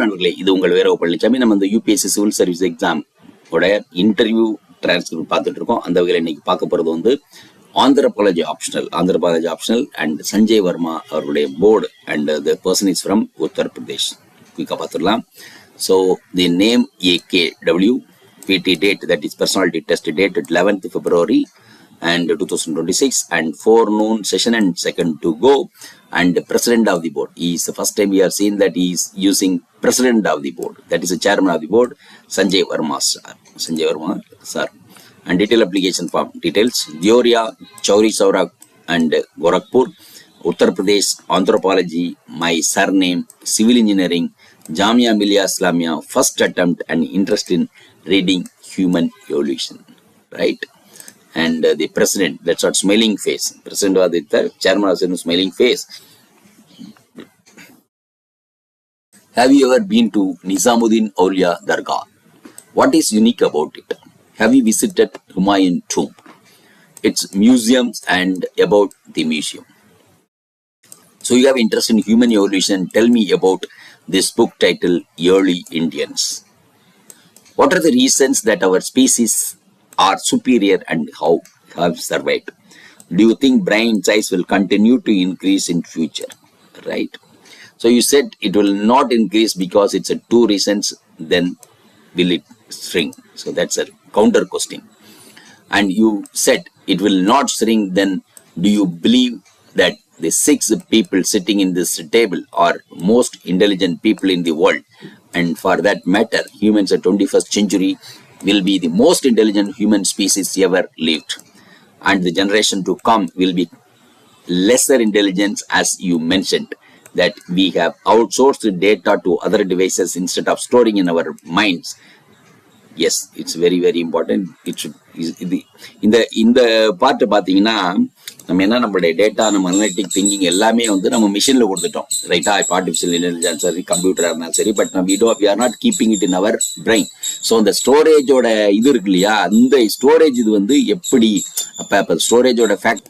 நண்பர்களே, இது உங்கள் வீரவ பழனிசாமி. நம்ம இந்த யூபிஎஸ்சி சிவில் சர்வீஸ் எக்ஸாம் உடைய இன்டர்வியூ டிரான்ஸ்கிரிப்ட் பார்த்துட்டு இருக்கோம். அந்த வகையில் இன்னைக்கு பார்க்க போகிறது வந்து anthropology optional and Sanjay Varma அவருடைய board and the person is from Uttar Pradesh. குயிக்காக பார்த்துடலாம். So the name AKW, PT date, that is personality test date at 11th February and 2026, and forenoon session and second to go, and president of the board. He is the first time we are seeing that he is using president of the board, that is the chairman of the board, Sanjay Verma sir. And detail application form details: Dioria, Chauri Saura and Gorakhpur, Uttarpradesh, Anthropology, my surname, civil engineering, Jamia Millia Islamia, first attempt, and interest in reading human evolution, right? And the president, that's what smiling face. President was the chairman was in smiling face. Have you ever been to Nizamuddin Aulia Dargah? What is unique about it? Have you visited Humayun tomb? Its museums and about the museum. So you have interest in human evolution. Tell me about this book titled Early Indians. What are the reasons that our species are superior and how have survived? Do you think brain size will continue to increase in future? Right? So you said it will not increase because it's a two reasons, then will it shrink? So that's a counter question. And you said it will not shrink, then do you believe that the 6 people sitting in this table are most intelligent people in the world? And for that matter, humans at 21st century will be the most intelligent human species ever lived. And the generation to come will be lesser intelligence, as you mentioned, that we have outsourced data to other devices instead of storing in our minds. Yes, it's very, very important. It should, இந்த part பார்த்தீங்கன்னா நம்ம என்ன நம்மளுடைய data, நம்ம analytic thinking எல்லாமே வந்து நம்ம மிஷினில் கொடுத்துட்டோம், ரைட்டா? இப்போ ஆர்டிஃபிஷியல் இன்டெலிஜென்ஸ் சரி, கம்ப்யூட்டராக இருந்தாலும் சரி, பட் நம்ம we are not keeping it in our brain. So அந்த ஸ்டோரேஜோட இது இருக்கு இல்லையா, அந்த ஸ்டோரேஜ் இது வந்து எப்படி அப்போ ஸ்டோரேஜோட ஃபேக்ட்.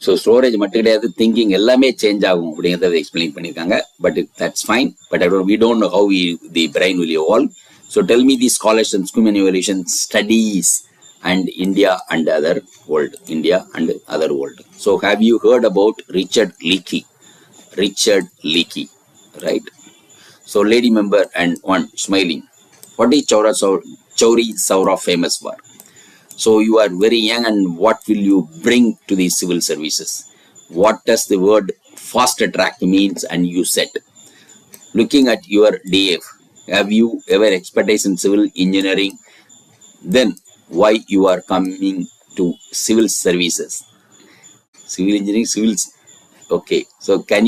ஸோ ஸ்டோரேஜ் மட்டும் கிடையாது, திங்கிங் எல்லாமே சேஞ்ச் ஆகும் அப்படிங்கிறத எக்ஸ்பிளைன் பண்ணியிருக்காங்க. But that's fine. But we don't know how the brain will evolve. So tell me the scholars and human evolution studies and India and other world. So have you heard about Richard Leakey, right? So lady member and one smiling. What is Chauri Saura famous for? So you are very young, and what will you bring to the civil services? What does the word fast track means? And you said, looking at your DF, have you ever expertise in civil engineering? Then why you are coming to civil services? Civil engineering, civils. Okay, so can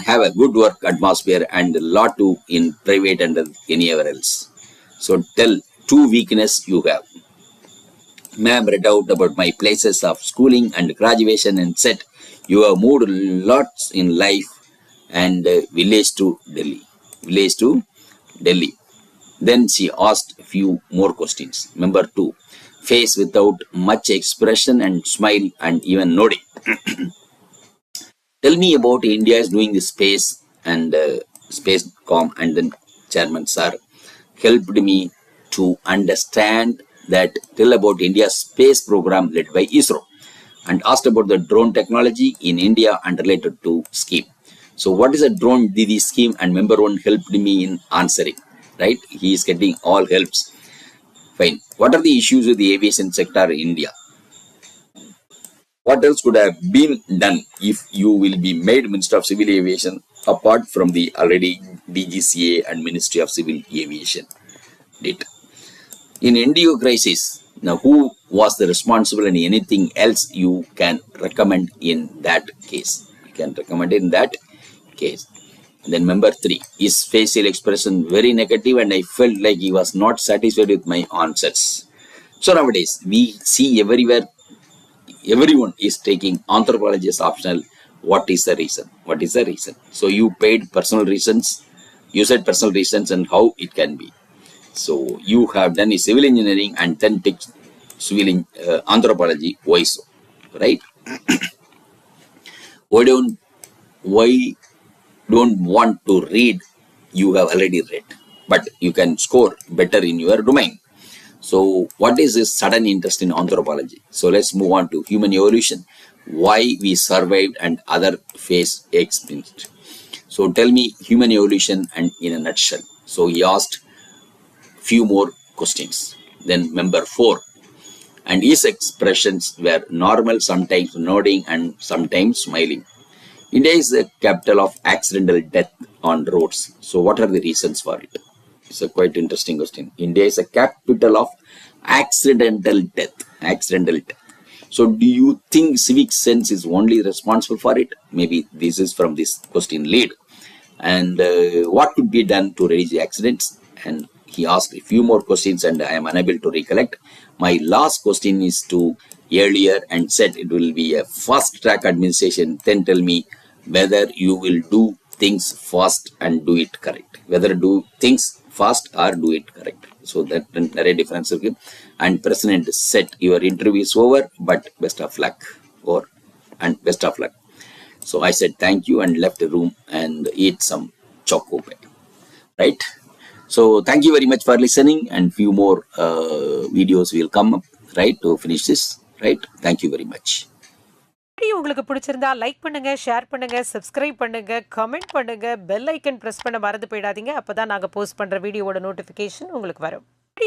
have a good work atmosphere and a lot to in private and anywhere else. So tell 2 weakness you have. Ma'am read out about my places of schooling and graduation and said you have moved lots in life and village to Delhi. Then she asked a few more questions. Number 2, face without much expression and smile and even nodding. Tell me about India is doing the space and space.com. And then chairman sir helped me to understand that. Tell about India's space program led by ISRO, and asked about the drone technology in India and related to scheme. So what is a drone Didi scheme? And member 1 helped me in answering, right? He is getting all helps. Fine. What are the issues with the aviation sector in India? What else could have been done if you will be made Minister of Civil Aviation apart from the already DGCA and Ministry of Civil Aviation? In NDO crisis, now who was the responsible, and anything else you can recommend in that case? You can recommend in that case. Then number 3, his facial expression very negative, and I felt like he was not satisfied with my answers. So nowadays we see everywhere everyone is taking anthropology as optional. What is the reason? So you paid personal reasons, you said personal reasons and how it can be. So you have done a civil engineering and then take civil anthropology. Why so? Right? Why don't want to read, you have already read, but you can score better in your domain. So what is this sudden interest in anthropology? So let's move on to human evolution, why we survived and other phase experienced. So tell me human evolution and in a nutshell. So he asked few more questions. Then number 4, and his expressions were normal, sometimes nodding and sometimes smiling. India is the capital of accidental death on roads. So what are the reasons for it? It's a quite interesting question. India is a capital of accidental death. Accidental death. So do you think civic sense is only responsible for it? Maybe this is from this question lead. And what could be done to reduce the accidents? And he asked a few more questions and I am unable to recollect. My last question is to earlier and said it will be a fast track administration. Then tell me whether you will do things fast and do it correct. Whether do things fast or do it correct. So that very difference. Okay. And President said your interview is over, but best of luck. And best of luck. So I said thank you and left the room and eat some choco pie. Right. So thank you very much for listening, and few more videos will come up, right, to finish this. Right. Thank you very much. Video உங்களுக்கு பிடிச்சிருந்தா like பண்ணுங்க, share பண்ணுங்க, subscribe பண்ணுங்க, comment பண்ணுங்க, bell icon press பண்ண மறந்து போயிடாதீங்க. அப்பதான் நாங்க போஸ்ட் பண்ற வீடியோவோட நோட்டிபிகேஷன் உங்களுக்கு வரும்.